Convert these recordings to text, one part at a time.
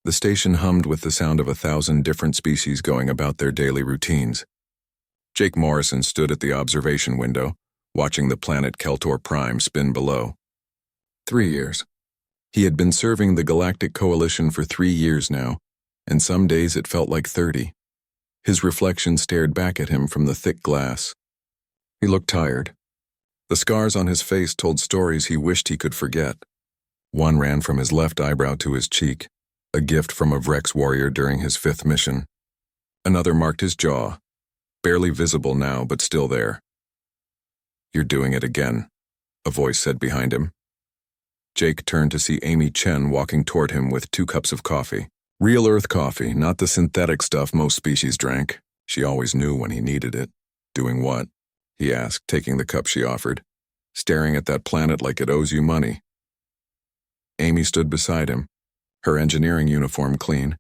The station hummed with the sound of 1,000 different species going about their daily routines. Jake Morrison stood at the observation window, watching the planet Keltor Prime spin below. 3 years. He had been serving the Galactic Coalition for 3 years now, and some days it felt like 30. His reflection stared back at him from the thick glass. He looked tired. The scars on his face told stories he wished he could forget. One ran from his left eyebrow to his cheek, a gift from a Vrex warrior during his 5th mission. Another marked his jaw, barely visible now but still there. "You're doing it again," a voice said behind him. Jake turned to see Amy Chen walking toward him with 2 cups of coffee. Real Earth coffee, not the synthetic stuff most species drank. She always knew when he needed it. "Doing what?" he asked, taking the cup she offered. "Staring at that planet like it owes you money." Amy stood beside him, her engineering uniform clean,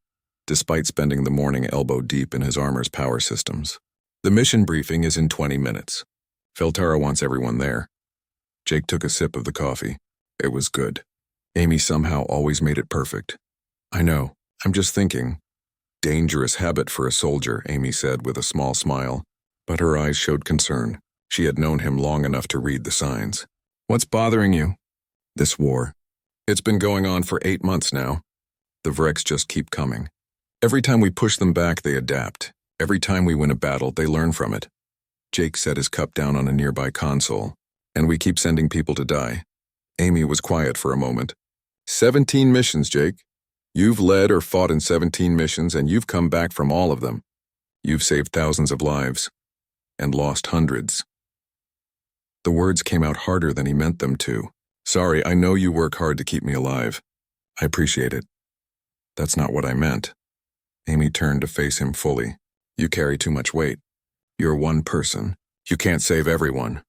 despite spending the morning elbow-deep in his armor's power systems. "The mission briefing is in 20 minutes. Veltara wants everyone there." Jake took a sip of the coffee. It was good. Amy somehow always made it perfect. "I know. I'm just thinking." "Dangerous habit for a soldier," Amy said with a small smile, but her eyes showed concern. She had known him long enough to read the signs. "What's bothering you?" "This war. It's been going on for 8 months now. The Vrex just keep coming. Every time we push them back, they adapt. Every time we win a battle, they learn from it." Jake set his cup down on a nearby console. "And we keep sending people to die." Amy was quiet for a moment. 17 missions, Jake. You've led or fought in 17 missions, and you've come back from all of them. You've saved thousands of lives, and lost hundreds." The words came out harder than he meant them to. "Sorry, I know you work hard to keep me alive. I appreciate it. That's not what I meant." Amy turned to face him fully. "You carry too much weight. You're one person. You can't save everyone."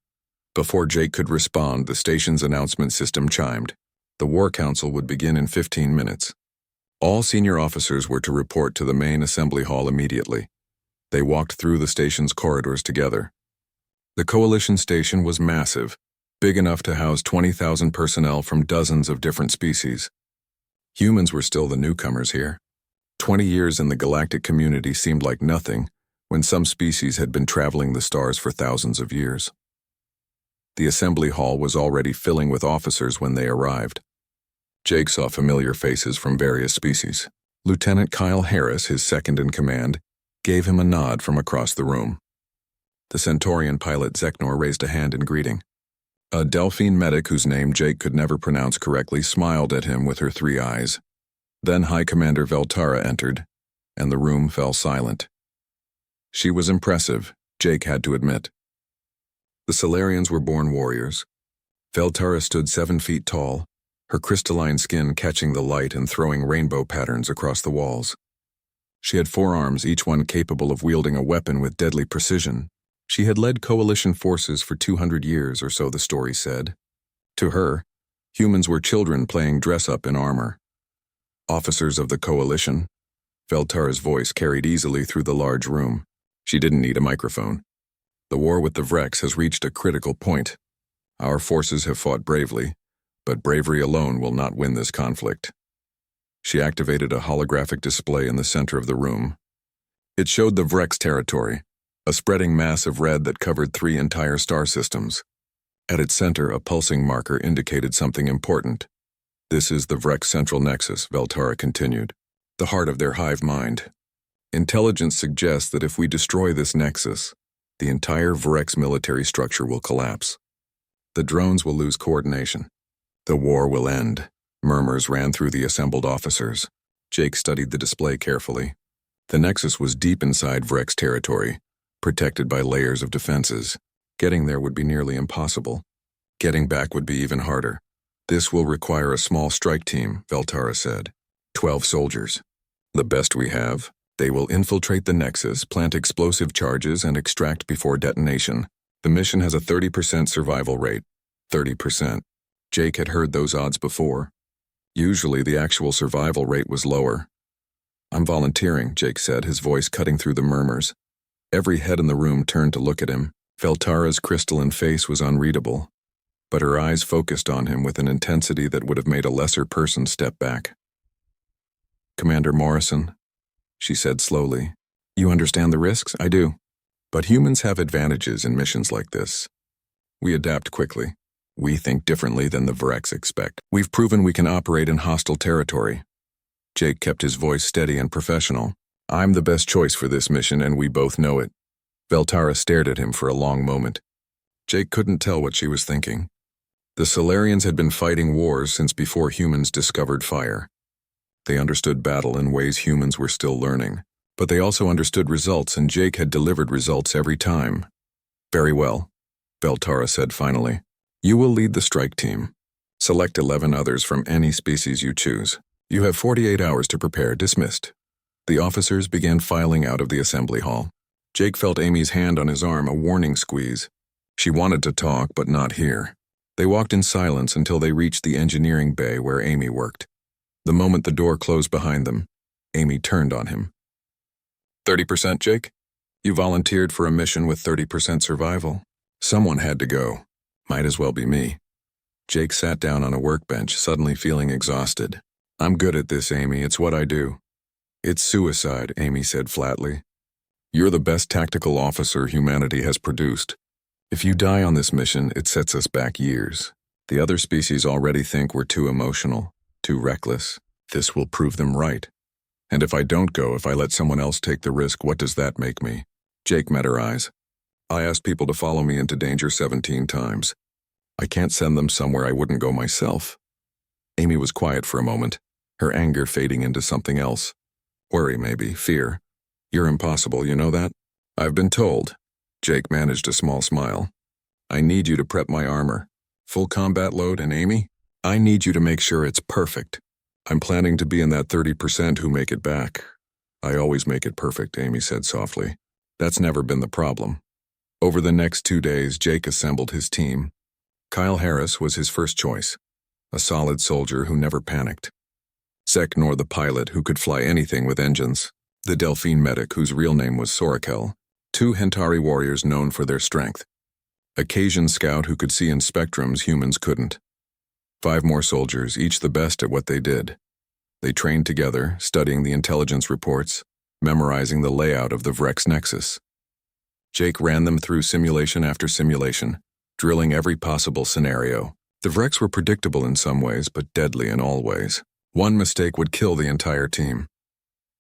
Before Jake could respond, the station's announcement system chimed. The War Council would begin in 15 minutes. All senior officers were to report to the main assembly hall immediately. They walked through the station's corridors together. The Coalition station was massive, big enough to house 20,000 personnel from dozens of different species. Humans were still the newcomers here. 20 years in the galactic community seemed like nothing, when some species had been traveling the stars for thousands of years. The assembly hall was already filling with officers when they arrived. Jake saw familiar faces from various species. Lieutenant Kyle Harris, his second in command, gave him a nod from across the room. The Centaurian pilot Zeknor raised a hand in greeting. A Delphine medic whose name Jake could never pronounce correctly smiled at him with her 3 eyes. Then High Commander Veltara entered, and the room fell silent. She was impressive, Jake had to admit. The Solarians were born warriors. Veltara stood 7 feet tall, her crystalline skin catching the light and throwing rainbow patterns across the walls. She had 4 arms, each one capable of wielding a weapon with deadly precision. She had led coalition forces for 200 years or so, the story said. To her, humans were children playing dress-up in armor. Officers of the coalition. Veltara's voice carried easily through the large room. She didn't need a microphone. The war with the Vrex has reached a critical point. Our forces have fought bravely, but bravery alone will not win this conflict. She activated a holographic display in the center of the room. It showed the Vrex territory, a spreading mass of red that covered 3 entire star systems. At its center, a pulsing marker indicated something important. This is the Vrex Central Nexus, Veltara continued, the heart of their hive mind. Intelligence suggests that if we destroy this nexus, the entire Vrex military structure will collapse. The drones will lose coordination. The war will end. Murmurs ran through the assembled officers. Jake studied the display carefully. The nexus was deep inside Vrex territory, protected by layers of defenses. Getting there would be nearly impossible. Getting back would be even harder. This will require a small strike team, Veltara said. 12 soldiers. The best we have. They will infiltrate the nexus, plant explosive charges, and extract before detonation. The mission has a 30% survival rate. 30%. Jake had heard those odds before. Usually the actual survival rate was lower. I'm volunteering, Jake said, his voice cutting through the murmurs. Every head in the room turned to look at him. Veltara's crystalline face was unreadable, but her eyes focused on him with an intensity that would have made a lesser person step back. Commander Morrison, she said slowly. You understand the risks? I do. But humans have advantages in missions like this. We adapt quickly. We think differently than the Vrex expect. We've proven we can operate in hostile territory. Jake kept his voice steady and professional. I'm the best choice for this mission, and we both know it. Veltara stared at him for a long moment. Jake couldn't tell what she was thinking. The Solarians had been fighting wars since before humans discovered fire. They understood battle in ways humans were still learning. But they also understood results, and Jake had delivered results every time. Very well, Veltara said finally. You will lead the strike team. Select 11 others from any species you choose. You have 48 hours to prepare. Dismissed. The officers began filing out of the assembly hall. Jake felt Amy's hand on his arm, a warning squeeze. She wanted to talk, but not here. They walked in silence until they reached the engineering bay where Amy worked. The moment the door closed behind them, Amy turned on him. 30%, Jake? You volunteered for a mission with 30% survival. Someone had to go. Might as well be me. Jake sat down on a workbench, suddenly feeling exhausted. I'm good at this, Amy. It's what I do. It's suicide, Amy said flatly. You're the best tactical officer humanity has produced. If you die on this mission, it sets us back years. The other species already think we're too emotional, too reckless. This will prove them right. And if I don't go, if I let someone else take the risk, what does that make me? Jake met her eyes. I asked people to follow me into danger 17 times. I can't send them somewhere I wouldn't go myself. Amy was quiet for a moment, her anger fading into something else. Worry, maybe, fear. You're impossible, you know that? I've been told. Jake managed a small smile. I need you to prep my armor. Full combat load, and Amy? I need you to make sure it's perfect. I'm planning to be in that 30% who make it back. I always make it perfect, Amy said softly. That's never been the problem. Over the next 2 days, Jake assembled his team. Kyle Harris was his first choice, a solid soldier who never panicked. Zek Nor, the pilot who could fly anything with engines. The Delphine medic whose real name was Sorakel. 2 Hentari warriors known for their strength. A Cajun scout who could see in spectrums humans couldn't. 5 more soldiers, each the best at what they did. They trained together, studying the intelligence reports, memorizing the layout of the Vrex Nexus. Jake ran them through simulation after simulation, drilling every possible scenario. The Vrex were predictable in some ways, but deadly in all ways. One mistake would kill the entire team.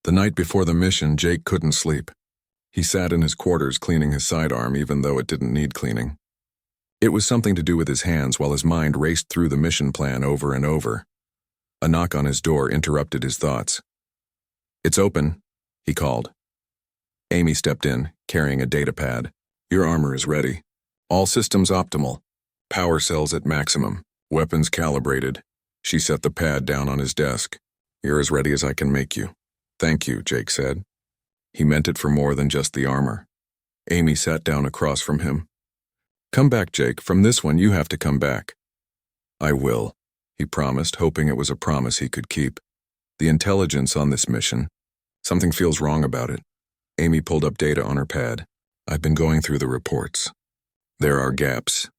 The night before the mission, Jake couldn't sleep. He sat in his quarters cleaning his sidearm even though it didn't need cleaning. It was something to do with his hands while his mind raced through the mission plan over and over. A knock on his door interrupted his thoughts. It's open, he called. Amy stepped in, carrying a data pad. Your armor is ready. All systems optimal. Power cells at maximum. Weapons calibrated. She set the pad down on his desk. You're as ready as I can make you. Thank you, Jake said. He meant it for more than just the armor. Amy sat down across from him. Come back, Jake. From this one, you have to come back. I will, he promised, hoping it was a promise he could keep. The intelligence on this mission. Something feels wrong about it. Amy pulled up data on her pad. I've been going through the reports. There are gaps.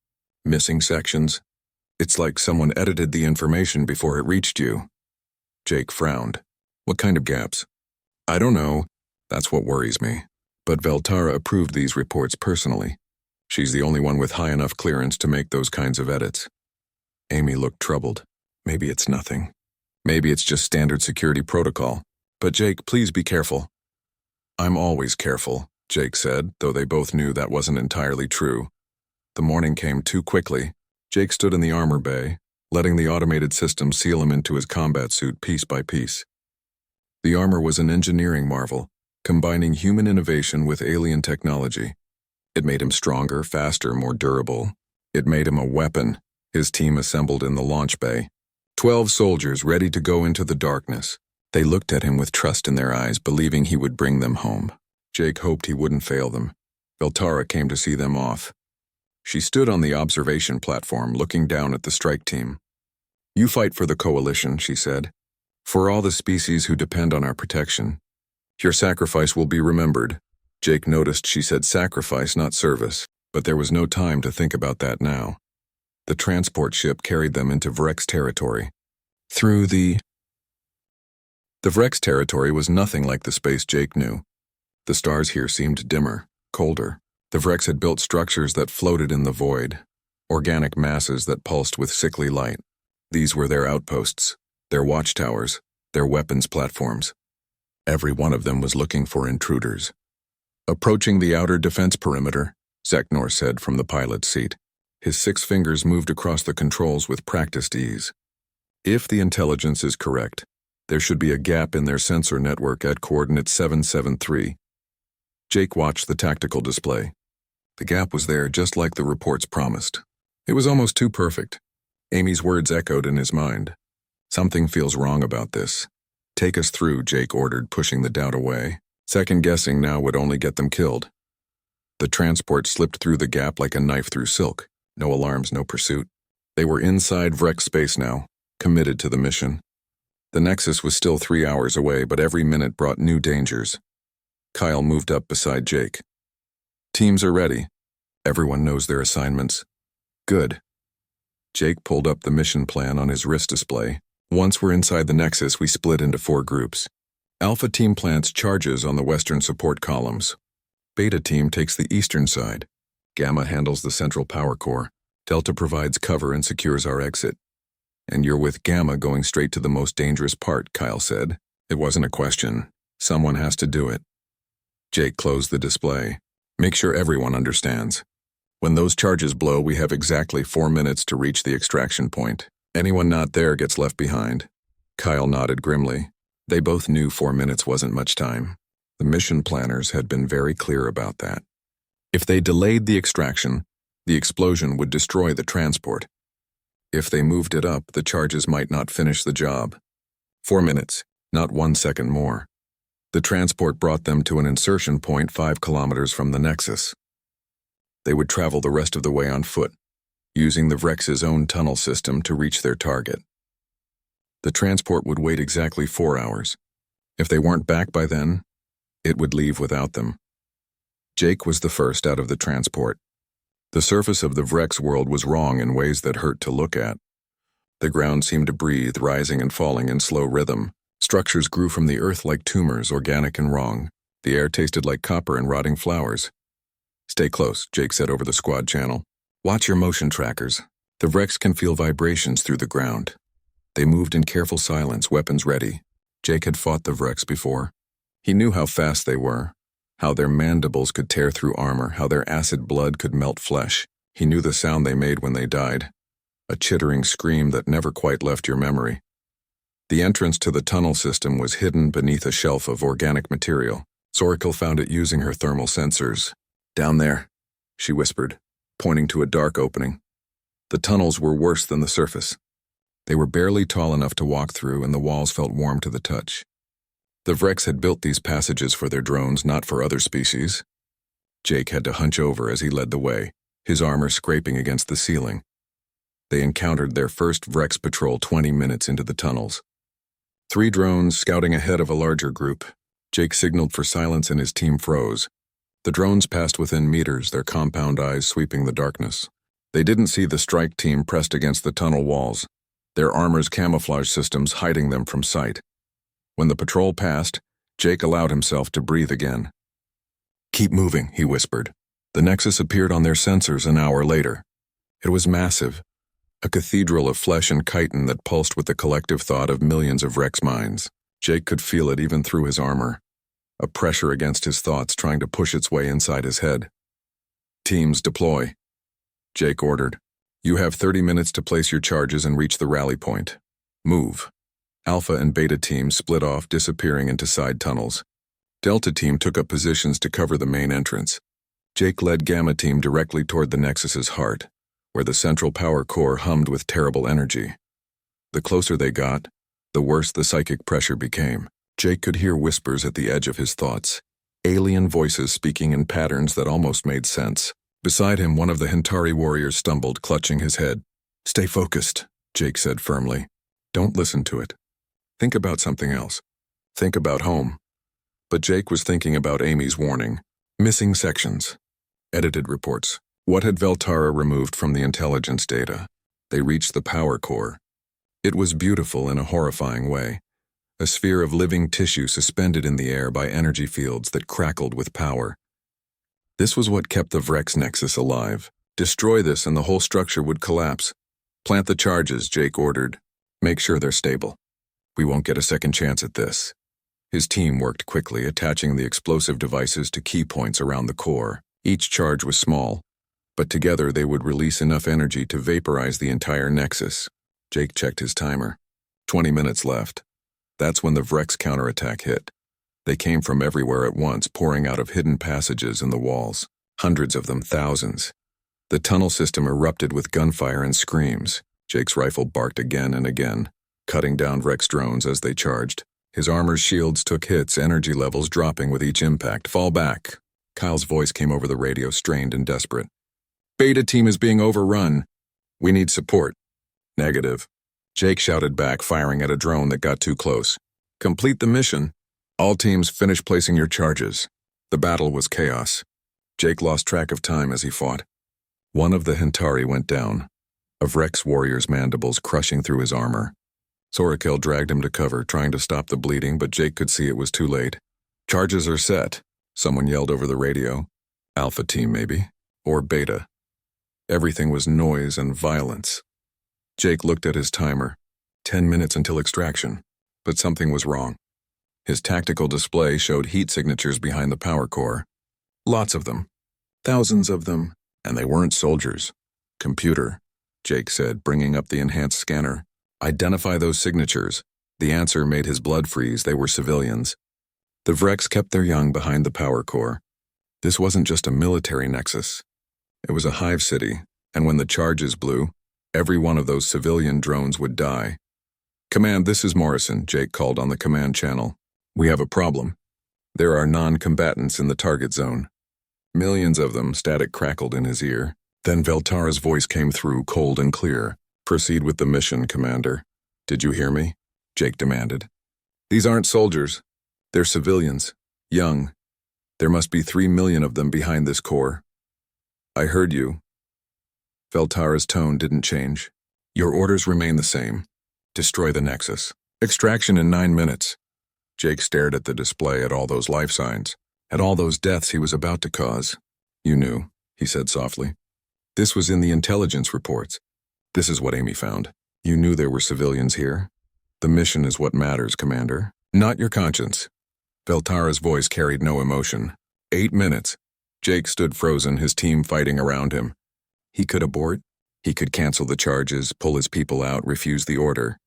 Missing sections. It's like someone edited the information before it reached you. Jake frowned. What kind of gaps? I don't know. That's what worries me. But Veltara approved these reports personally. She's the only one with high enough clearance to make those kinds of edits. Amy looked troubled. Maybe it's nothing. Maybe it's just standard security protocol. But Jake, please be careful. I'm always careful, Jake said, though they both knew that wasn't entirely true. The morning came too quickly. Jake stood in the armor bay, letting the automated system seal him into his combat suit piece by piece. The armor was an engineering marvel, combining human innovation with alien technology. It made him stronger, faster, more durable. It made him a weapon, his team assembled in the launch bay. 12 soldiers ready to go into the darkness. They looked at him with trust in their eyes, believing he would bring them home. Jake hoped he wouldn't fail them. Veltara came to see them off. She stood on the observation platform, looking down at the strike team. You fight for the coalition, she said. For all the species who depend on our protection. Your sacrifice will be remembered. Jake noticed she said sacrifice, not service, but there was no time to think about that now. The transport ship carried them into Vrex territory. Through the The Vrex territory was nothing like the space Jake knew. The stars here seemed dimmer, colder. The Vrex had built structures that floated in the void, organic masses that pulsed with sickly light. These were their outposts, their watchtowers, their weapons platforms. Every one of them was looking for intruders. Approaching the outer defense perimeter, Zeknor said from the pilot's seat. His 6 fingers moved across the controls with practiced ease. If the intelligence is correct, there should be a gap in their sensor network at coordinate 773. Jake watched the tactical display. The gap was there just like the reports promised. It was almost too perfect. Amy's words echoed in his mind. Something feels wrong about this. Take us through, Jake ordered, pushing the doubt away. Second-guessing now would only get them killed. The transport slipped through the gap like a knife through silk. No alarms, no pursuit. They were inside Vrex space now, committed to the mission. The Nexus was still 3 hours away, but every minute brought new dangers. Kyle moved up beside Jake. Teams are ready. Everyone knows their assignments. Good. Jake pulled up the mission plan on his wrist display. Once we're inside the Nexus, we split into 4 groups. Alpha Team plants charges on the western support columns. Beta Team takes the eastern side. Gamma handles the central power core. Delta provides cover and secures our exit. And you're with Gamma going straight to the most dangerous part, Kyle said. It wasn't a question. Someone has to do it. Jake closed the display. Make sure everyone understands. When those charges blow, we have exactly 4 minutes to reach the extraction point. Anyone not there gets left behind. Kyle nodded grimly. They both knew 4 minutes wasn't much time. The mission planners had been very clear about that. If they delayed the extraction, the explosion would destroy the transport. If they moved it up, the charges might not finish the job. 4 minutes, not 1 second more. The transport brought them to an insertion point 5 kilometers from the Nexus. They would travel the rest of the way on foot, using the Vrex's own tunnel system to reach their target. The transport would wait exactly 4 hours. If they weren't back by then, it would leave without them. Jake was the first out of the transport. The surface of the Vrex world was wrong in ways that hurt to look at. The ground seemed to breathe, rising and falling in slow rhythm. Structures grew from the earth like tumors, organic and wrong. The air tasted like copper and rotting flowers. Stay close, Jake said over the squad channel. Watch your motion trackers. The Vrex can feel vibrations through the ground. They moved in careful silence, weapons ready. Jake had fought the Vrex before. He knew how fast they were, how their mandibles could tear through armor, how their acid blood could melt flesh. He knew the sound they made when they died, a chittering scream that never quite left your memory. The entrance to the tunnel system was hidden beneath a shelf of organic material. Zoracle found it using her thermal sensors. Down there, she whispered, pointing to a dark opening. The tunnels were worse than the surface. They were barely tall enough to walk through, and the walls felt warm to the touch. The Vrex had built these passages for their drones, not for other species. Jake had to hunch over as he led the way, his armor scraping against the ceiling. They encountered their first Vrex patrol 20 minutes into the tunnels. 3 drones scouting ahead of a larger group. Jake signaled for silence and his team froze. The drones passed within meters, their compound eyes sweeping the darkness. They didn't see the strike team pressed against the tunnel walls, their armor's camouflage systems hiding them from sight. When the patrol passed, Jake allowed himself to breathe again. Keep moving, he whispered. The Nexus appeared on their sensors an hour later. It was massive, a cathedral of flesh and chitin that pulsed with the collective thought of millions of Vrex minds. Jake could feel it even through his armor, a pressure against his thoughts trying to push its way inside his head. Teams deploy, Jake ordered. You have 30 minutes to place your charges and reach the rally point. Move. Alpha and Beta teams split off, disappearing into side tunnels. Delta team took up positions to cover the main entrance. Jake led Gamma team directly toward the Nexus's heart, where the central power core hummed with terrible energy. The closer they got, the worse the psychic pressure became. Jake could hear whispers at the edge of his thoughts, alien voices speaking in patterns that almost made sense. Beside him, one of the Hintari warriors stumbled, clutching his head. Stay focused, Jake said firmly. Don't listen to it. Think about something else. Think about home. But Jake was thinking about Amy's warning. Missing sections. Edited reports. What had Veltara removed from the intelligence data? They reached the power core. It was beautiful in a horrifying way. a sphere of living tissue suspended in the air by energy fields that crackled with power. This was what kept the Vrex Nexus alive. Destroy this and the whole structure would collapse. Plant the charges, Jake ordered. Make sure they're stable. We won't get a second chance at this. His team worked quickly, attaching the explosive devices to key points around the core. Each charge was small, but together they would release enough energy to vaporize the entire Nexus. Jake checked his timer. 20 minutes left. That's when the Vrex counterattack hit. They came from everywhere at once, pouring out of hidden passages in the walls. Hundreds of them, thousands. The tunnel system erupted with gunfire and screams. Jake's rifle barked again and again, cutting down Vrex drones as they charged. His armor's shields took hits, energy levels dropping with each impact. Fall back. Kyle's voice came over the radio, strained and desperate. Beta team is being overrun. We need support. Negative. Jake shouted back, firing at a drone that got too close. Complete the mission. All teams finish placing your charges. The battle was chaos. Jake lost track of time as he fought. One of the Hentari went down, a Vrex warrior's mandibles crushing through his armor. Sorakel dragged him to cover, trying to stop the bleeding, but Jake could see it was too late. Charges are set, someone yelled over the radio. Alpha team, maybe. Or Beta. Everything was noise and violence. Jake looked at his timer. 10 minutes until extraction. But something was wrong. His tactical display showed heat signatures behind the power core. Lots of them. Thousands of them. And they weren't soldiers. Computer, Jake said, bringing up the enhanced scanner. Identify those signatures. The answer made his blood freeze. They were civilians. The Vrex kept their young behind the power core. This wasn't just a military nexus. It was a hive city, and when the charges blew, every one of those civilian drones would die. Command, this is Morrison, Jake called on the command channel. We have a problem. There are non-combatants in the target zone. Millions of them, static crackled in his ear. Then Veltara's voice came through, cold and clear. Proceed with the mission, Commander. Did you hear me? Jake demanded. These aren't soldiers. They're civilians. Young. There must be 3 million of them behind this core. I heard you. Veltara's tone didn't change. Your orders remain the same. Destroy the Nexus. Extraction in 9 minutes. Jake stared at the display, at all those life signs, at all those deaths he was about to cause. You knew, he said softly. This was in the intelligence reports. This is what Amy found. You knew there were civilians here. The mission is what matters, Commander. Not your conscience. Veltara's voice carried no emotion. 8 minutes. Jake stood frozen, his team fighting around him. He could abort. He could cancel the charges, pull his people out, refuse the order.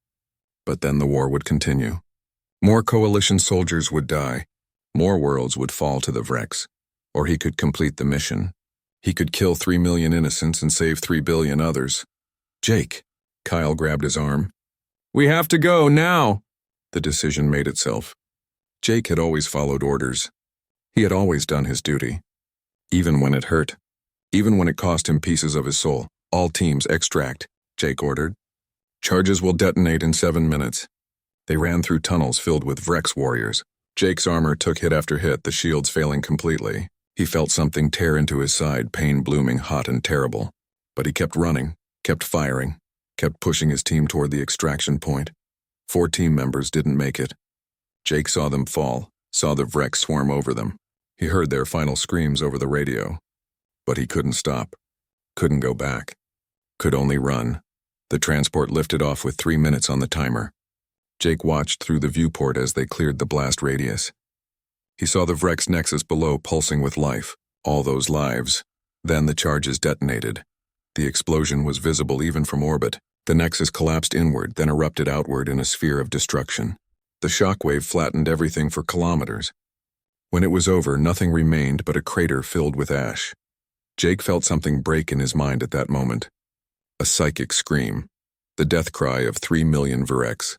But then the war would continue. More coalition soldiers would die. More worlds would fall to the Vrex. Or he could complete the mission. He could kill 3 million innocents and save 3 billion others. Jake. Kyle grabbed his arm. We have to go, now! The decision made itself. Jake had always followed orders. He had always done his duty. Even when it hurt. Even when it cost him pieces of his soul. All teams extract, Jake ordered. Charges will detonate in 7 minutes. They ran through tunnels filled with Vrex warriors. Jake's armor took hit after hit, the shields failing completely. He felt something tear into his side, pain blooming hot and terrible. But he kept running, kept firing, kept pushing his team toward the extraction point. 4 team members didn't make it. Jake saw them fall, saw the Vrex swarm over them. He heard their final screams over the radio. But he couldn't stop, couldn't go back, could only run. The transport lifted off with 3 minutes on the timer. Jake watched through the viewport as they cleared the blast radius. He saw the Vrex Nexus below pulsing with life, all those lives. Then the charges detonated. The explosion was visible even from orbit. The Nexus collapsed inward, then erupted outward in a sphere of destruction. The shockwave flattened everything for kilometers. When it was over, nothing remained but a crater filled with ash. Jake felt something break in his mind at that moment. A psychic scream, the death cry of 3 million Vrex.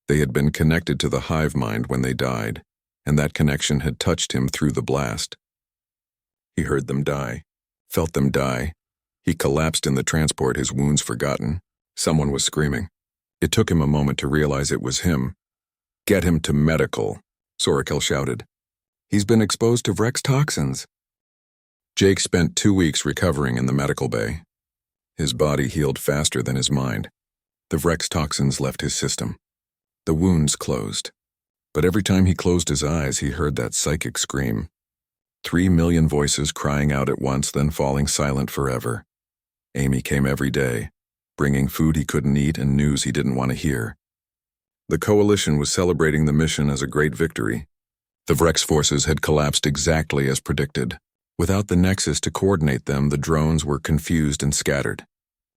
They had been connected to the hive mind when they died, and that connection had touched him through the blast. He heard them die, felt them die. He collapsed in the transport, his wounds forgotten. Someone was screaming. It took him a moment to realize it was him. Get him to medical, Sorakel shouted. He's been exposed to Vrex toxins. Jake spent 2 weeks recovering in the medical bay. His body healed faster than his mind. The Vrex toxins left his system. The wounds closed. But every time he closed his eyes, he heard that psychic scream. 3 million voices crying out at once, then falling silent forever. Amy came every day, bringing food he couldn't eat and news he didn't want to hear. The Coalition was celebrating the mission as a great victory. The Vrex forces had collapsed exactly as predicted. Without the Nexus to coordinate them, the drones were confused and scattered.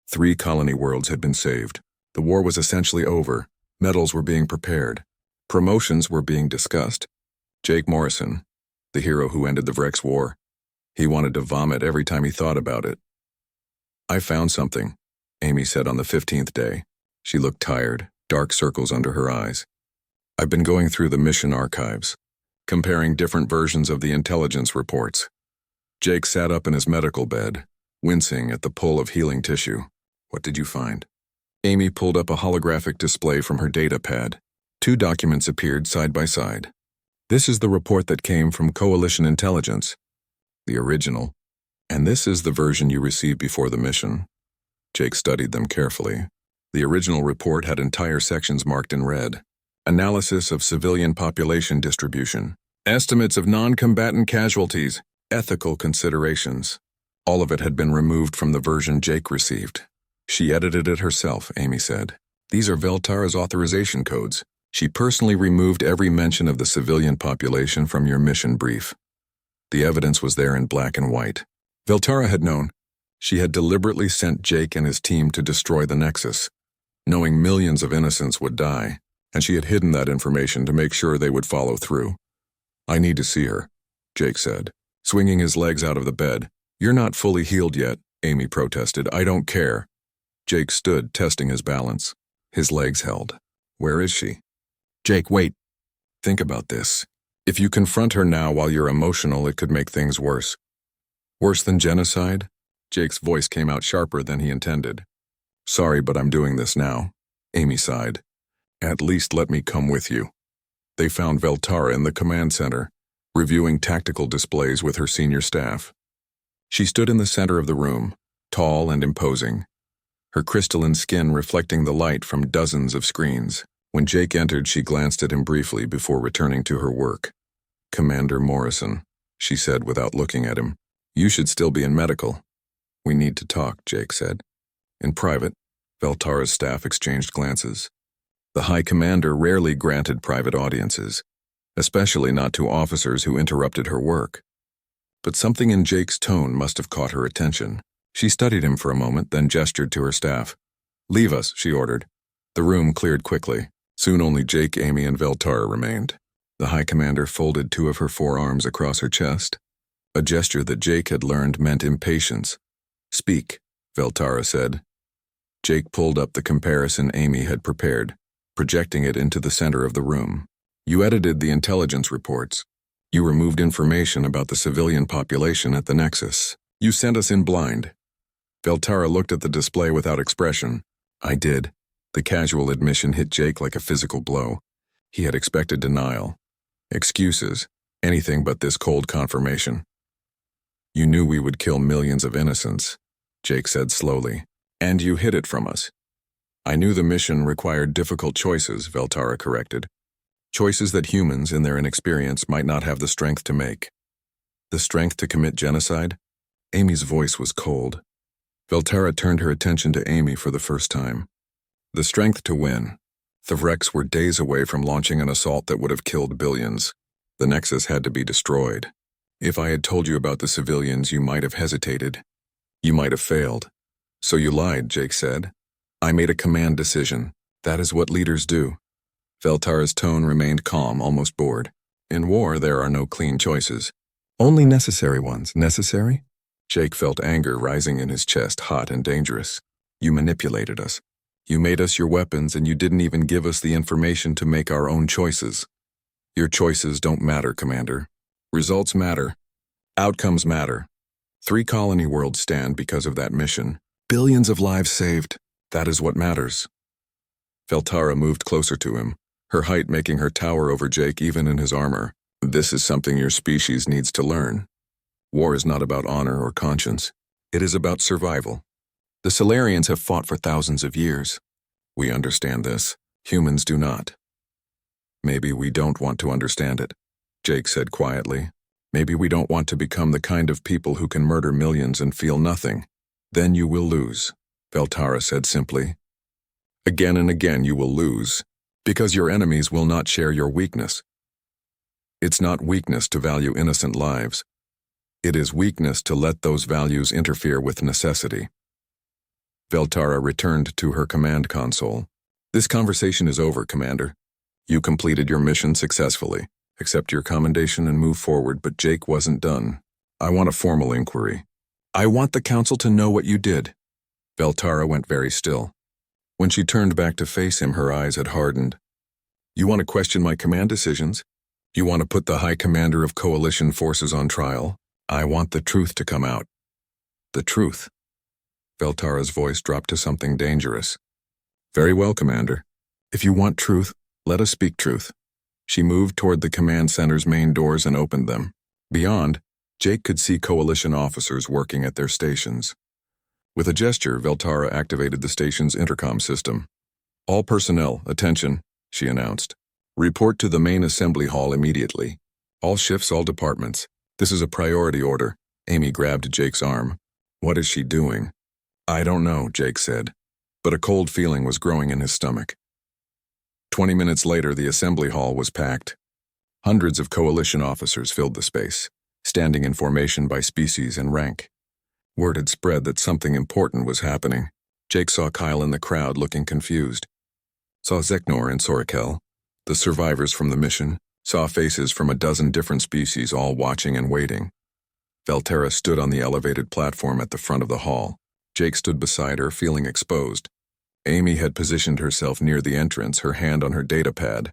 3 colony worlds had been saved. The war was essentially over. Medals were being prepared. Promotions were being discussed. Jake Morrison, the hero who ended the Vrex War, he wanted to vomit every time he thought about it. "I found something," Amy said on the 15th day. She looked tired, dark circles under her eyes. "I've been going through the mission archives, comparing different versions of the intelligence reports." Jake sat up in his medical bed, wincing at the pull of healing tissue. "What did you find?" Amy pulled up a holographic display from her data pad. 2 documents appeared side by side. "This is the report that came from Coalition Intelligence, the original, and this is the version you received before the mission." Jake studied them carefully. The original report had entire sections marked in red. Analysis of civilian population distribution, estimates of non-combatant casualties, ethical considerations. All of it had been removed from the version Jake received. "She edited it herself," Amy said. "These are Veltara's authorization codes. She personally removed every mention of the civilian population from your mission brief." The evidence was there in black and white. Veltara had known. She had deliberately sent Jake and his team to destroy the Nexus, knowing millions of innocents would die, and she had hidden that information to make sure they would follow through. "I need to see her," Jake said, swinging his legs out of the bed. "You're not fully healed yet," Amy protested. "I don't care." Jake stood, testing his balance. His legs held. "Where is she?" "Jake, wait. Think about this. If you confront her now while you're emotional, it could make things worse." "Worse than genocide?" Jake's voice came out sharper than he intended. "Sorry, but I'm doing this now," Amy sighed. "At least let me come with you." They found Veltara in the command center, reviewing tactical displays with her senior staff. She stood in the center of the room, tall and imposing, her crystalline skin reflecting the light from dozens of screens. When Jake entered, she glanced at him briefly before returning to her work. "Commander Morrison," she said without looking at him. "You should still be in medical." "We need to talk," Jake said. In private, Veltara's staff exchanged glances. The High Commander rarely granted private audiences, especially not to officers who interrupted her work. But something in Jake's tone must have caught her attention. She studied him for a moment, then gestured to her staff. "Leave us," she ordered. The room cleared quickly. Soon only Jake, Amy, and Veltara remained. The High Commander folded 2 of her forearms across her chest. A gesture that Jake had learned meant impatience. "Speak," Veltara said. Jake pulled up the comparison Amy had prepared, projecting it into the center of the room. "You edited the intelligence reports. You removed information about the civilian population at the Nexus. You sent us in blind." Veltara looked at the display without expression. "I did." The casual admission hit Jake like a physical blow. He had expected denial, excuses, anything but this cold confirmation. "You knew we would kill millions of innocents," Jake said slowly, "and you hid it from us." "I knew the mission required difficult choices," Veltara corrected. "Choices that humans, in their inexperience, might not have the strength to make." "The strength to commit genocide?" Amy's voice was cold. Veltara turned her attention to Amy for the first time. "The strength to win." The Vrex were days away from launching an assault that would have killed billions. The Nexus had to be destroyed. If I had told you about the civilians, you might have hesitated. You might have failed. "So you lied," Jake said. "I made a command decision. That is what leaders do." Veltara's tone remained calm, almost bored. "In war, there are no clean choices. Only necessary ones." "Necessary?" Jake felt anger rising in his chest, hot and dangerous. "You manipulated us. You made us your weapons, and you didn't even give us the information to make our own choices." "Your choices don't matter, Commander. Results matter. Outcomes matter. 3 colony worlds stand because of that mission. Billions of lives saved. That is what matters." Veltara moved closer to him, her height making her tower over Jake even in his armor. "This is something your species needs to learn. War is not about honor or conscience. It is about survival. The Solarians have fought for thousands of years. We understand this. Humans do not. Maybe we don't want to understand it, Jake said quietly. Maybe we don't want to become the kind of people who can murder millions and feel nothing. Then you will lose, Veltara said simply. Again and again you will lose, because your enemies will not share your weakness. It's not weakness to value innocent lives. It is weakness to let those values interfere with necessity. Veltara returned to her command console. This conversation is over, Commander. You completed your mission successfully. Accept your commendation and move forward, but Jake wasn't done. I want a formal inquiry. I want the Council to know what you did. Veltara went very still. When she turned back to face him, her eyes had hardened. You want to question my command decisions? You want to put the High Commander of Coalition forces on trial? I want the truth to come out. The truth. Veltara's voice dropped to something dangerous. Very well, Commander. If you want truth, let us speak truth. She moved toward the command center's main doors and opened them. Beyond, Jake could see Coalition officers working at their stations. With a gesture, Veltara activated the station's intercom system. All personnel, attention, she announced. Report to the main assembly hall immediately. All shifts, all departments. This is a priority order. Amy grabbed Jake's arm. What is she doing? I don't know, Jake said, but a cold feeling was growing in his stomach. 20 minutes later, the assembly hall was packed. Hundreds of Coalition officers filled the space, standing in formation by species and rank. Word had spread that something important was happening. Jake saw Kyle in the crowd looking confused. Saw Zeknor and Sorakel, the survivors from the mission, saw faces from a dozen different species all watching and waiting. Veltara stood on the elevated platform at the front of the hall. Jake stood beside her, feeling exposed. Amy had positioned herself near the entrance, her hand on her datapad.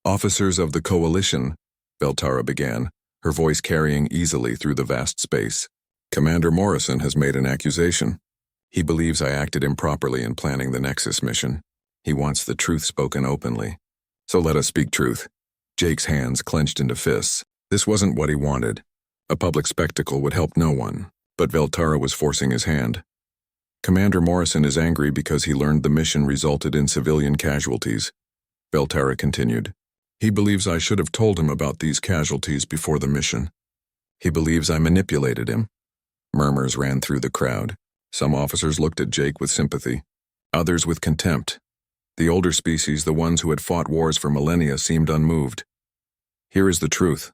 Officers of the Coalition, Veltara began, her voice carrying easily through the vast space. Commander Morrison has made an accusation. He believes I acted improperly in planning the Nexus mission. He wants the truth spoken openly. So let us speak truth. Jake's hands clenched into fists. This wasn't what he wanted. A public spectacle would help no one, but Veltara was forcing his hand. Commander Morrison is angry because he learned the mission resulted in civilian casualties. Veltara continued. He believes I should have told him about these casualties before the mission. He believes I manipulated him. Murmurs ran through the crowd. Some officers looked at Jake with sympathy, others with contempt. The older species, the ones who had fought wars for millennia, seemed unmoved. Here is the truth,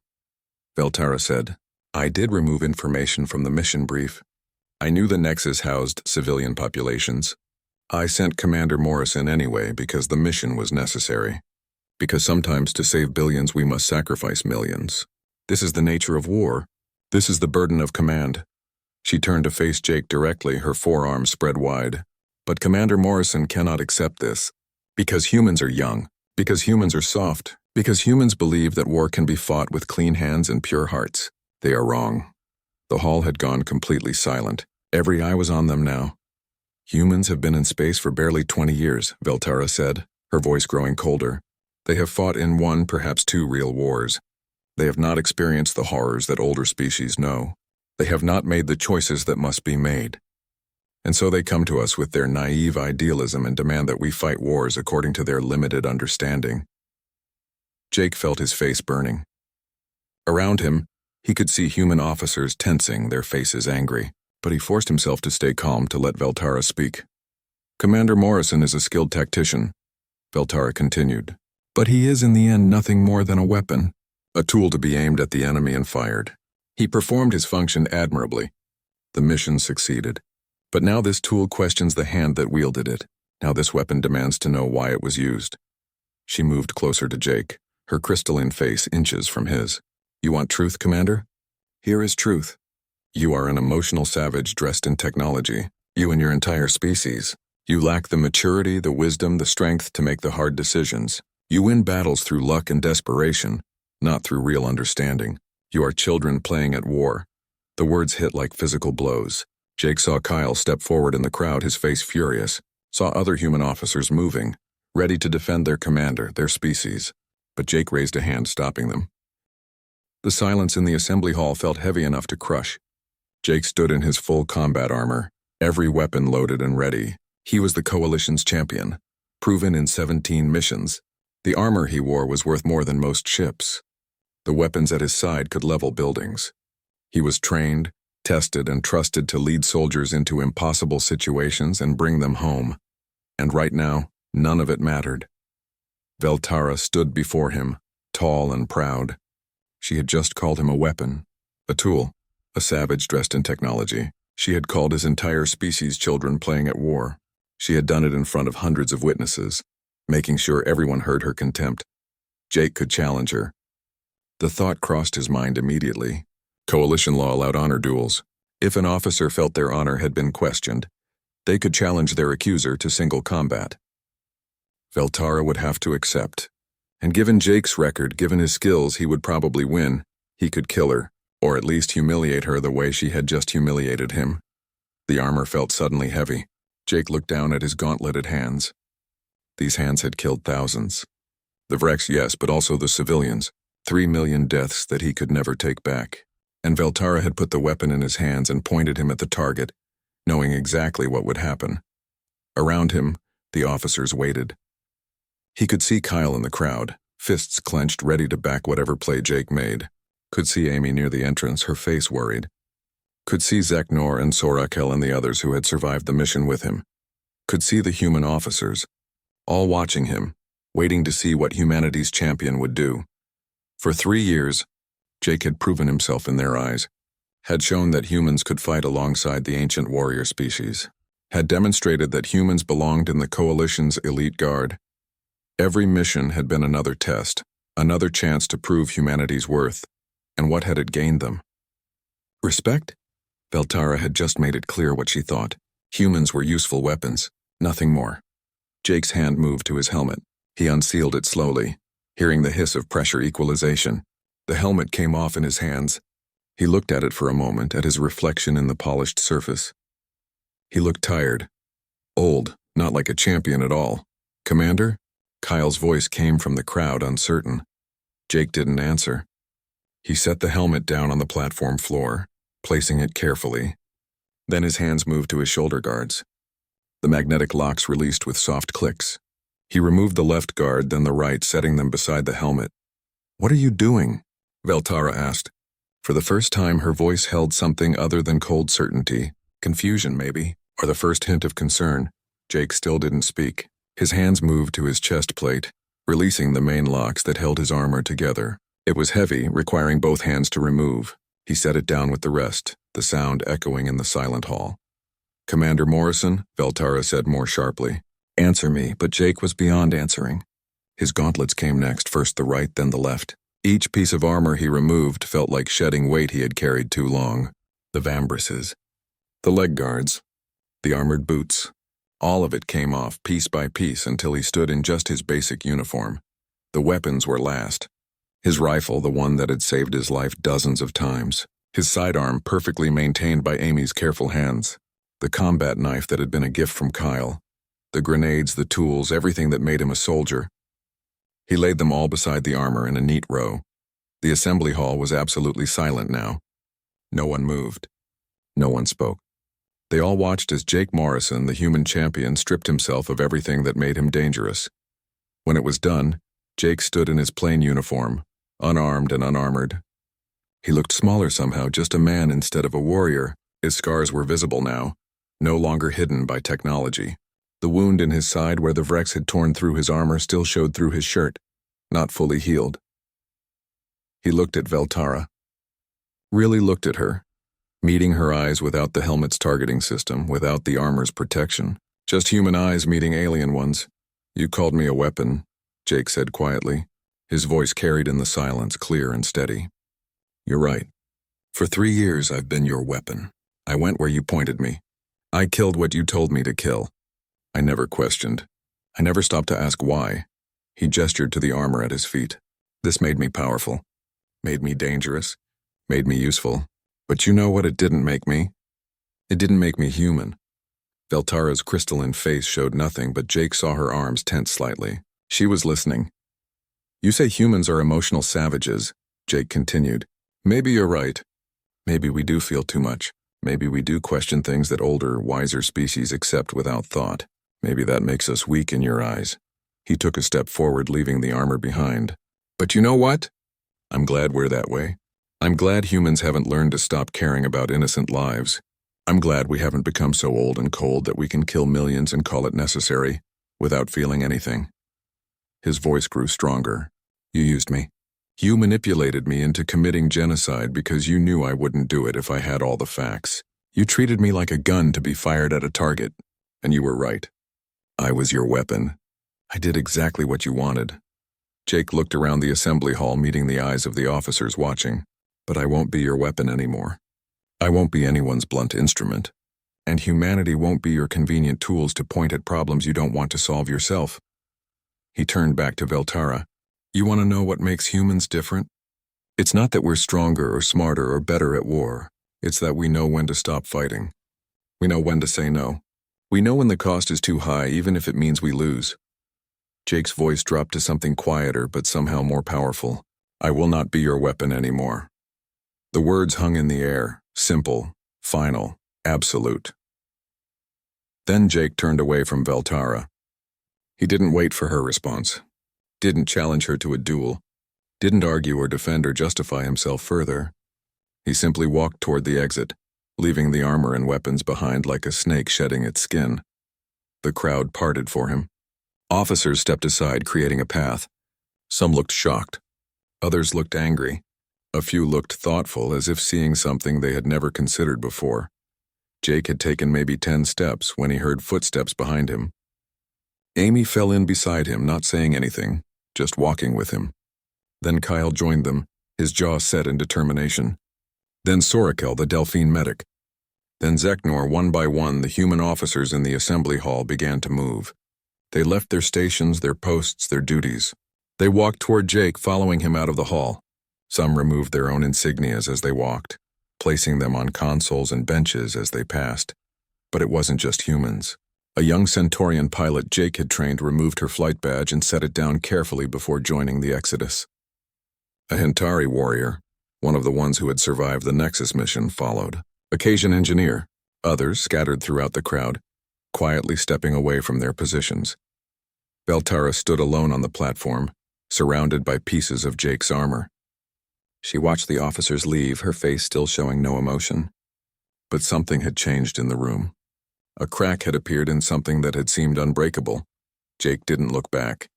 Veltara said. I did remove information from the mission brief. I knew the Nexus housed civilian populations. I sent Commander Morrison anyway because the mission was necessary. Because sometimes to save billions we must sacrifice millions. This is the nature of war. This is the burden of command. She turned to face Jake directly, her forearms spread wide. But Commander Morrison cannot accept this. Because humans are young. Because humans are soft. Because humans believe that war can be fought with clean hands and pure hearts. They are wrong. The hall had gone completely silent. Every eye was on them now. Humans have been in space for barely 20 years, Veltara said, her voice growing colder. They have fought in one, perhaps two real wars. They have not experienced the horrors that older species know. They have not made the choices that must be made. And so they come to us with their naive idealism and demand that we fight wars according to their limited understanding. Jake felt his face burning. Around him, he could see human officers tensing, their faces angry, but he forced himself to stay calm to let Veltara speak. Commander Morrison is a skilled tactician, Veltara continued, but he is in the end nothing more than a weapon, a tool to be aimed at the enemy and fired. He performed his function admirably. The mission succeeded. But now this tool questions the hand that wielded it. Now this weapon demands to know why it was used. She moved closer to Jake, her crystalline face inches from his. You want truth, Commander? Here is truth. You are an emotional savage dressed in technology. You and your entire species. You lack the maturity, the wisdom, the strength to make the hard decisions. You win battles through luck and desperation, not through real understanding. You are children playing at war. The words hit like physical blows. Jake saw Kyle step forward in the crowd, his face furious. Saw other human officers moving, ready to defend their commander, their species. But Jake raised a hand, stopping them. The silence in the assembly hall felt heavy enough to crush. Jake stood in his full combat armor, every weapon loaded and ready. He was the Coalition's champion, proven in 17 missions. The armor he wore was worth more than most ships. The weapons at his side could level buildings. He was trained, tested, and trusted to lead soldiers into impossible situations and bring them home. And right now, none of it mattered. Veltara stood before him, tall and proud. She had just called him a weapon, a tool, a savage dressed in technology. She had called his entire species children playing at war. She had done it in front of hundreds of witnesses, making sure everyone heard her contempt. Jake could challenge her. The thought crossed his mind immediately. Coalition law allowed honor duels. If an officer felt their honor had been questioned, they could challenge their accuser to single combat. Veltara would have to accept. And given Jake's record, given his skills, he would probably win. He could kill her, or at least humiliate her the way she had just humiliated him. The armor felt suddenly heavy. Jake looked down at his gauntleted hands. These hands had killed thousands. The Vrex, yes, but also the civilians. 3 million deaths that he could never take back. And Veltara had put the weapon in his hands and pointed him at the target, knowing exactly what would happen. Around him, the officers waited. He could see Kyle in the crowd, fists clenched, ready to back whatever play Jake made. Could see Amy near the entrance, her face worried. Could see Zeknor and Sorakel and the others who had survived the mission with him. Could see the human officers, all watching him, waiting to see what humanity's champion would do. For 3 years, Jake had proven himself in their eyes, had shown that humans could fight alongside the ancient warrior species, had demonstrated that humans belonged in the Coalition's elite guard. Every mission had been another test, another chance to prove humanity's worth. And what had it gained them? Respect? Veltara had just made it clear what she thought. Humans were useful weapons, nothing more. Jake's hand moved to his helmet. He unsealed it slowly, hearing the hiss of pressure equalization. The helmet came off in his hands. He looked at it for a moment, at his reflection in the polished surface. He looked tired, old, not like a champion at all. Commander? Kyle's voice came from the crowd, uncertain. Jake didn't answer. He set the helmet down on the platform floor, placing it carefully. Then his hands moved to his shoulder guards. The magnetic locks released with soft clicks. He removed the left guard, then the right, setting them beside the helmet. "What are you doing?" Veltara asked. For the first time, her voice held something other than cold certainty. Confusion, maybe, or the first hint of concern. Jake still didn't speak. His hands moved to his chest plate, releasing the main locks that held his armor together. It was heavy, requiring both hands to remove. He set it down with the rest, the sound echoing in the silent hall. "Commander Morrison," Veltara said more sharply. "Answer me," but Jake was beyond answering. His gauntlets came next, first the right, then the left. Each piece of armor he removed felt like shedding weight he had carried too long. The vambraces, the leg guards, the armored boots. All of it came off piece by piece until he stood in just his basic uniform. The weapons were last. His rifle, the one that had saved his life dozens of times. His sidearm, perfectly maintained by Amy's careful hands. The combat knife that had been a gift from Kyle. The grenades, the tools, everything that made him a soldier. He laid them all beside the armor in a neat row. The assembly hall was absolutely silent now. No one moved. No one spoke. They all watched as Jake Morrison, the human champion, stripped himself of everything that made him dangerous. When it was done, Jake stood in his plain uniform, unarmed and unarmored. He looked smaller somehow, just a man instead of a warrior. His scars were visible now, no longer hidden by technology. The wound in his side where the Vrex had torn through his armor still showed through his shirt, not fully healed. He looked at Veltara. Really looked at her, meeting her eyes without the helmet's targeting system, without the armor's protection. Just human eyes meeting alien ones. "You called me a weapon," Jake said quietly. His voice carried in the silence, clear and steady. "You're right. For 3 years I've been your weapon. I went where you pointed me. I killed what you told me to kill. I never questioned. I never stopped to ask why." He gestured to the armor at his feet. "This made me powerful. Made me dangerous. Made me useful. But you know what it didn't make me? It didn't make me human." Veltara's crystalline face showed nothing, but Jake saw her arms tense slightly. She was listening. "You say humans are emotional savages," Jake continued. "Maybe you're right. Maybe we do feel too much. Maybe we do question things that older, wiser species accept without thought. Maybe that makes us weak in your eyes. He took a step forward, leaving the armor behind. But you know what? I'm glad we're that way. I'm glad humans haven't learned to stop caring about innocent lives. I'm glad we haven't become so old and cold that we can kill millions and call it necessary, without feeling anything. His voice grew stronger. You used me. You manipulated me into committing genocide because you knew I wouldn't do it if I had all the facts. You treated me like a gun to be fired at a target, and you were right. I was your weapon. I did exactly what you wanted. Jake looked around the assembly hall, meeting the eyes of the officers watching. But I won't be your weapon anymore. I won't be anyone's blunt instrument. And humanity won't be your convenient tools to point at problems you don't want to solve yourself. He turned back to Veltara. You want to know what makes humans different? It's not that we're stronger or smarter or better at war. It's that we know when to stop fighting. We know when to say no. We know when the cost is too high, even if it means we lose. Jake's voice dropped to something quieter but somehow more powerful. I will not be your weapon anymore. The words hung in the air, simple, final, absolute. Then Jake turned away from Veltara. He didn't wait for her response. Didn't challenge her to a duel. Didn't argue or defend or justify himself further. He simply walked toward the exit, leaving the armor and weapons behind like a snake shedding its skin. The crowd parted for him. Officers stepped aside, creating a path. Some looked shocked. Others looked angry. A few looked thoughtful, as if seeing something they had never considered before. Jake had taken maybe 10 steps when he heard footsteps behind him. Amy fell in beside him, not saying anything, just walking with him. Then Kyle joined them, his jaw set in determination. Then Sorakel, the Delphine medic. Then Zeknor, one by one, the human officers in the assembly hall began to move. They left their stations, their posts, their duties. They walked toward Jake, following him out of the hall. Some removed their own insignias as they walked, placing them on consoles and benches as they passed. But it wasn't just humans. A young Centaurian pilot Jake had trained removed her flight badge and set it down carefully before joining the Exodus. A Hentari warrior, one of the ones who had survived the Nexus mission, followed. A Cajun engineer, others scattered throughout the crowd, quietly stepping away from their positions. Veltara stood alone on the platform, surrounded by pieces of Jake's armor. She watched the officers leave, her face still showing no emotion. But something had changed in the room. A crack had appeared in something that had seemed unbreakable. Jake didn't look back.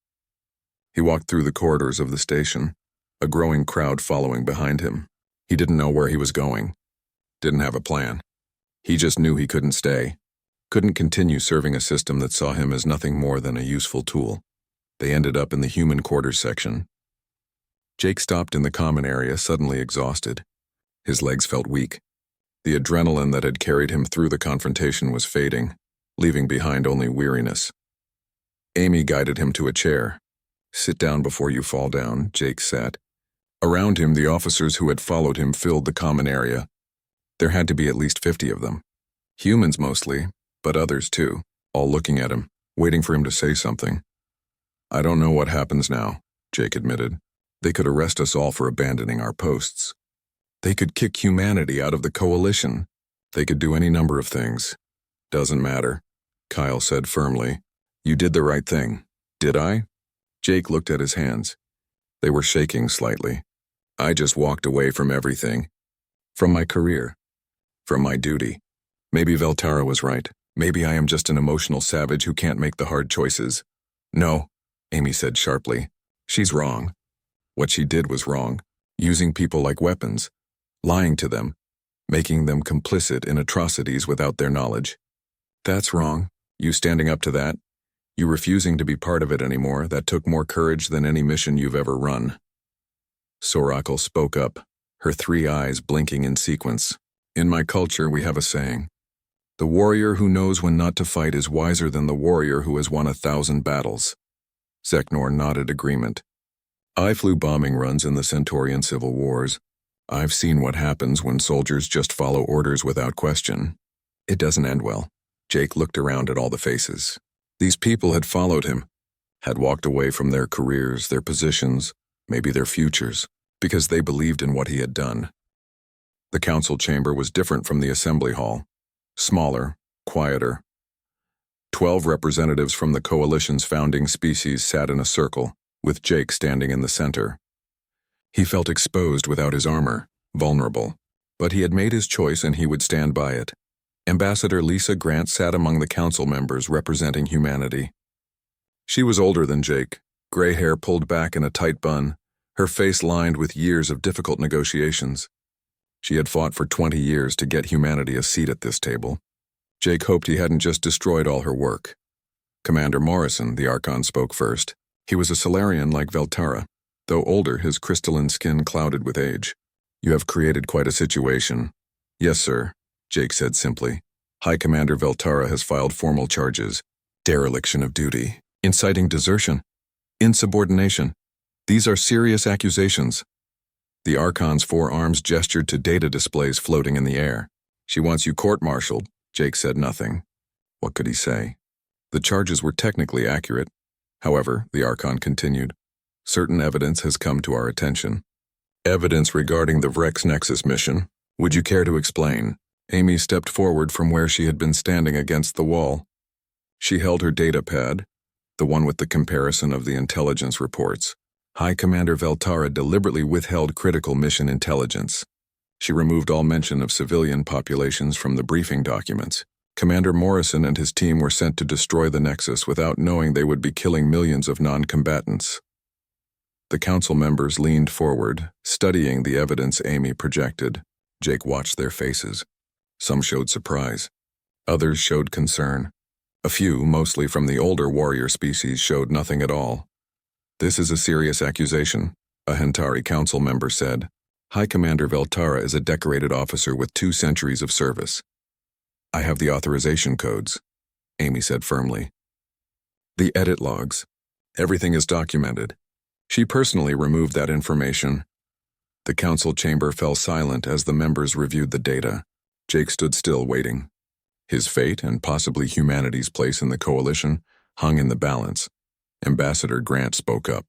He walked through the corridors of the station, a growing crowd following behind him. He didn't know where he was going. Didn't have a plan. He just knew he couldn't stay. Couldn't continue serving a system that saw him as nothing more than a useful tool. They ended up in the human quarters section. Jake stopped in the common area, suddenly exhausted. His legs felt weak. The adrenaline that had carried him through the confrontation was fading, leaving behind only weariness. Amy guided him to a chair. Sit down before you fall down, Jake sat. Around him, the officers who had followed him filled the common area. There had to be at least 50 of them. Humans mostly, but others too, all looking at him, waiting for him to say something. I don't know what happens now, Jake admitted. They could arrest us all for abandoning our posts. They could kick humanity out of the coalition. They could do any number of things. Doesn't matter, Kyle said firmly. You did the right thing. Did I? Jake looked at his hands. They were shaking slightly. I just walked away from everything. From my career. From my duty. Maybe Veltara was right. Maybe I am just an emotional savage who can't make the hard choices. No, Amy said sharply. She's wrong. What she did was wrong. Using people like weapons. Lying to them. Making them complicit in atrocities without their knowledge. That's wrong. You standing up to that. You refusing to be part of it anymore. That took more courage than any mission you've ever run. Sorakel spoke up, her 3 eyes blinking in sequence. In my culture, we have a saying. The warrior who knows when not to fight is wiser than the warrior who has won 1,000 battles. Zeknor nodded agreement. I flew bombing runs in the Centaurian civil wars. I've seen what happens when soldiers just follow orders without question. It doesn't end well. Jake looked around at all the faces. These people had followed him, had walked away from their careers, their positions, maybe their futures, because they believed in what he had done. The council chamber was different from the assembly hall. Smaller, quieter. 12 representatives from the coalition's founding species sat in a circle, with Jake standing in the center. He felt exposed without his armor, vulnerable, but he had made his choice and he would stand by it. Ambassador Lisa Grant sat among the council members representing humanity. She was older than Jake, gray hair pulled back in a tight bun, her face lined with years of difficult negotiations. She had fought for 20 years to get humanity a seat at this table. Jake hoped he hadn't just destroyed all her work. Commander Morrison, the Archon, spoke first. He was a Solarian like Veltara. Though older, his crystalline skin clouded with age. You have created quite a situation. Yes, sir, Jake said simply. High Commander Veltara has filed formal charges. Dereliction of duty, inciting desertion, insubordination. These are serious accusations. The Archon's four arms gestured to data displays floating in the air. She wants you court-martialed. Jake said nothing. What could he say? The charges were technically accurate. However, the Archon continued, certain evidence has come to our attention. Evidence regarding the Vrex Nexus mission. Would you care to explain? Amy stepped forward from where she had been standing against the wall. She held her data pad, the one with the comparison of the intelligence reports. High Commander Veltara deliberately withheld critical mission intelligence. She removed all mention of civilian populations from the briefing documents. Commander Morrison and his team were sent to destroy the Nexus without knowing they would be killing millions of non-combatants. The council members leaned forward, studying the evidence Amy projected. Jake watched their faces. Some showed surprise. Others showed concern. A few, mostly from the older warrior species, showed nothing at all. This is a serious accusation, a Hentari council member said. High Commander Veltara is a decorated officer with 2 centuries of service. I have the authorization codes, Amy said firmly. The edit logs. Everything is documented. She personally removed that information. The council chamber fell silent as the members reviewed the data. Jake stood still, waiting. His fate, and possibly humanity's place in the coalition, hung in the balance. Ambassador Grant spoke up.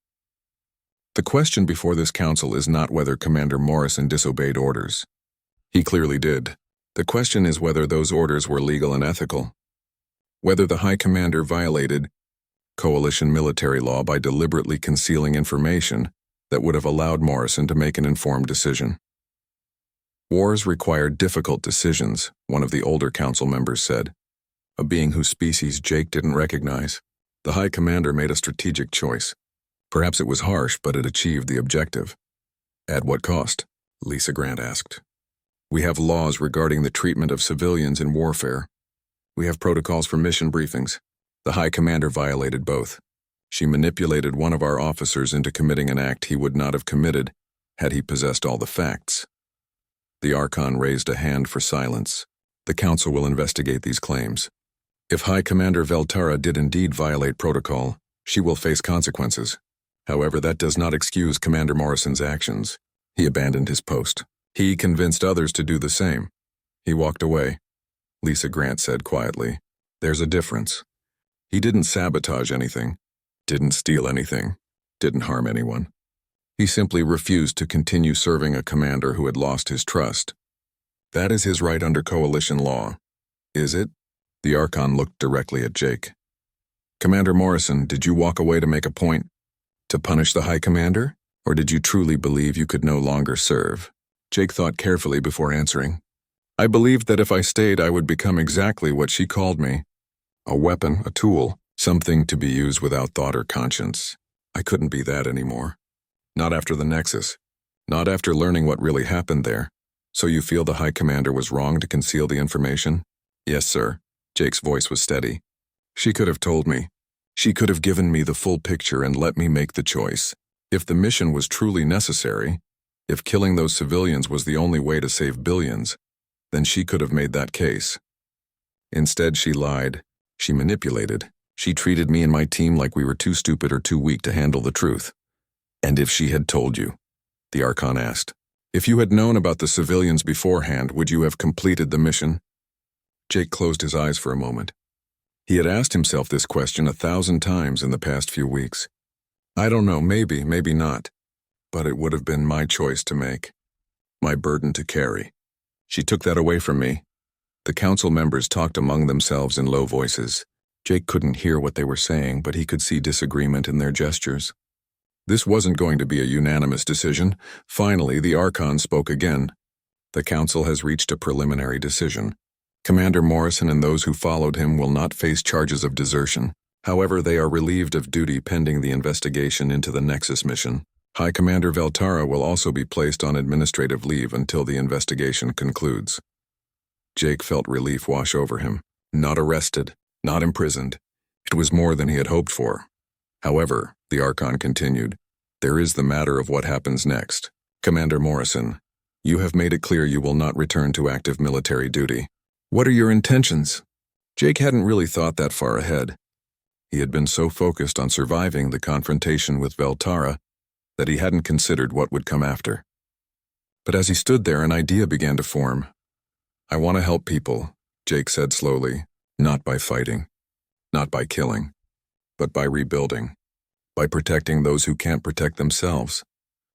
The question before this council is not whether Commander Morrison disobeyed orders. He clearly did. The question is whether those orders were legal and ethical. Whether the High Commander violated coalition military law by deliberately concealing information that would have allowed Morrison to make an informed decision. Wars require difficult decisions, one of the older council members said. A being whose species Jake didn't recognize. The High Commander made a strategic choice. Perhaps it was harsh, but it achieved the objective. At what cost? Lisa Grant asked. We have laws regarding the treatment of civilians in warfare. We have protocols for mission briefings. The High Commander violated both. She manipulated one of our officers into committing an act he would not have committed had he possessed all the facts. The Archon raised a hand for silence. The Council will investigate these claims. If High Commander Veltara did indeed violate protocol, she will face consequences. However, that does not excuse Commander Morrison's actions. He abandoned his post. He convinced others to do the same. He walked away. Lisa Grant said quietly, "There's a difference. He didn't sabotage anything, didn't steal anything, didn't harm anyone. He simply refused to continue serving a commander who had lost his trust. That is his right under coalition law. Is it?" The Archon looked directly at Jake. "Commander Morrison, did you walk away to make a point? To punish the High Commander? Or did you truly believe you could no longer serve?" Jake thought carefully before answering. "I believed that if I stayed I would become exactly what she called me. A weapon, a tool, something to be used without thought or conscience. I couldn't be that anymore. Not after the Nexus. Not after learning what really happened there. So you feel the High Commander was wrong to conceal the information?" "Yes, sir." Jake's voice was steady. "She could have told me. She could have given me the full picture and let me make the choice. If the mission was truly necessary, if killing those civilians was the only way to save billions, then she could have made that case. Instead, she lied. She manipulated. She treated me and my team like we were too stupid or too weak to handle the truth." "And if she had told you?" the Archon asked. "If you had known about the civilians beforehand, would you have completed the mission?" Jake closed his eyes for a moment. He had asked himself this question 1,000 times in the past few weeks. "I don't know, maybe, maybe not. But it would have been my choice to make. My burden to carry. She took that away from me." The council members talked among themselves in low voices. Jake couldn't hear what they were saying, but he could see disagreement in their gestures. This wasn't going to be a unanimous decision. Finally, the Archon spoke again. The Council has reached a preliminary decision. Commander Morrison and those who followed him will not face charges of desertion. However, they are relieved of duty pending the investigation into the Nexus mission. High Commander Veltara will also be placed on administrative leave until the investigation concludes. Jake felt relief wash over him. Not arrested, not imprisoned. It was more than he had hoped for. However, the Archon continued, there is the matter of what happens next. Commander Morrison, you have made it clear you will not return to active military duty. What are your intentions? Jake hadn't really thought that far ahead. He had been so focused on surviving the confrontation with Veltara that he hadn't considered what would come after. But as he stood there, an idea began to form. I want to help people, Jake said slowly, not by fighting, not by killing, but by rebuilding, by protecting those who can't protect themselves,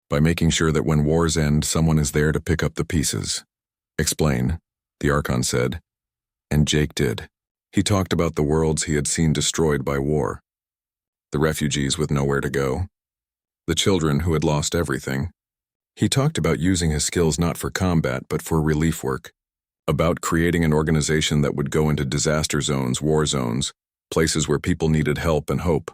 by making sure that when wars end, someone is there to pick up the pieces. Explain, the Archon said, and Jake did. He talked about the worlds he had seen destroyed by war, the refugees with nowhere to go, the children who had lost everything. He talked about using his skills not for combat but for relief work, about creating an organization that would go into disaster zones, war zones, places where people needed help and hope.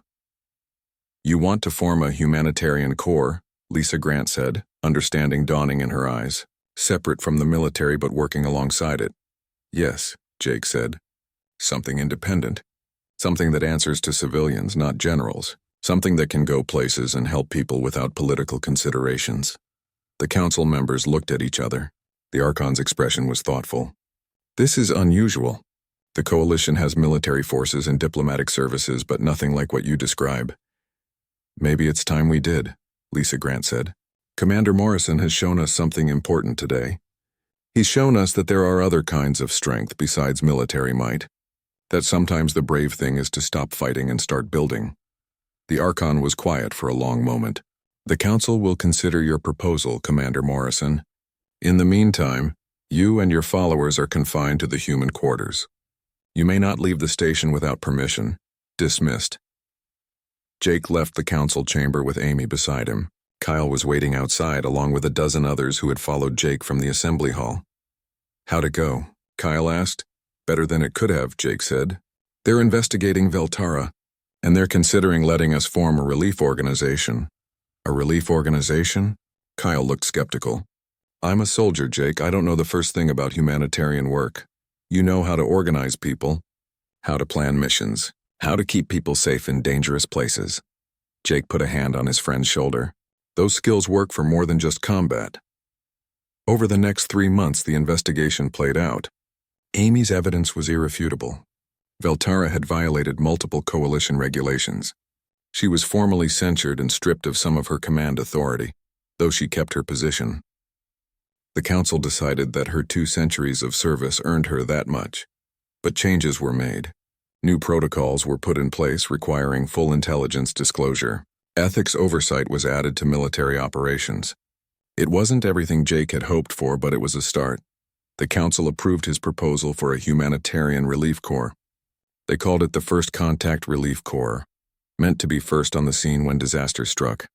You want to form a humanitarian corps, Lisa Grant said, understanding dawning in her eyes, separate from the military but working alongside it. Yes, Jake said. Something independent. Something that answers to civilians, not generals. Something that can go places and help people without political considerations. The council members looked at each other. The Archon's expression was thoughtful. This is unusual. The coalition has military forces and diplomatic services, but nothing like what you describe. Maybe it's time we did, Lisa Grant said. Commander Morrison has shown us something important today. He's shown us that there are other kinds of strength besides military might. That sometimes the brave thing is to stop fighting and start building. The Archon was quiet for a long moment. The Council will consider your proposal, Commander Morrison. In the meantime, you and your followers are confined to the human quarters. You may not leave the station without permission. Dismissed. Jake left the council chamber with Amy beside him. Kyle was waiting outside along with a dozen others who had followed Jake from the assembly hall. How'd it go? Kyle asked. Better than it could have, Jake said. They're investigating Veltara, and they're considering letting us form a relief organization. A relief organization? Kyle looked skeptical. I'm a soldier, Jake. I don't know the first thing about humanitarian work. You know how to organize people, how to plan missions, how to keep people safe in dangerous places. Jake put a hand on his friend's shoulder. Those skills work for more than just combat. Over the next 3 months, the investigation played out. Amy's evidence was irrefutable. Veltara had violated multiple coalition regulations. She was formally censured and stripped of some of her command authority, though she kept her position. The council decided that her 2 centuries of service earned her that much. But changes were made. New protocols were put in place requiring full intelligence disclosure. Ethics oversight was added to military operations. It wasn't everything Jake had hoped for, but it was a start. The council approved his proposal for a humanitarian relief corps. They called it the First Contact Relief Corps, meant to be first on the scene when disaster struck.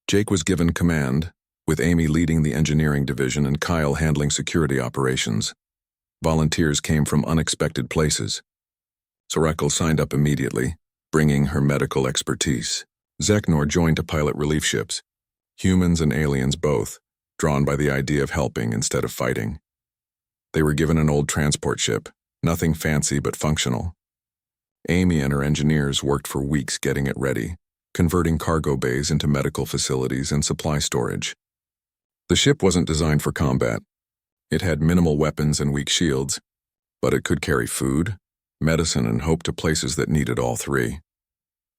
Jake was given command, with Amy leading the engineering division and Kyle handling security operations. Volunteers came from unexpected places. Sorakal signed up immediately, bringing her medical expertise. Zeknor joined to pilot relief ships, humans and aliens both, drawn by the idea of helping instead of fighting. They were given an old transport ship, nothing fancy but functional. Amy and her engineers worked for weeks getting it ready, converting cargo bays into medical facilities and supply storage. The ship wasn't designed for combat. It had minimal weapons and weak shields, but it could carry food, medicine, and hope to places that needed all 3.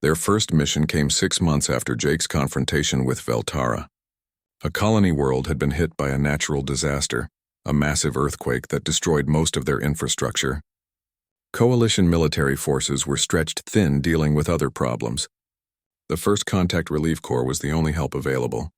Their first mission came 6 months after Jake's confrontation with Veltara. A colony world had been hit by a natural disaster, a massive earthquake that destroyed most of their infrastructure. Coalition military forces were stretched thin dealing with other problems. The First Contact Relief Corps was the only help available.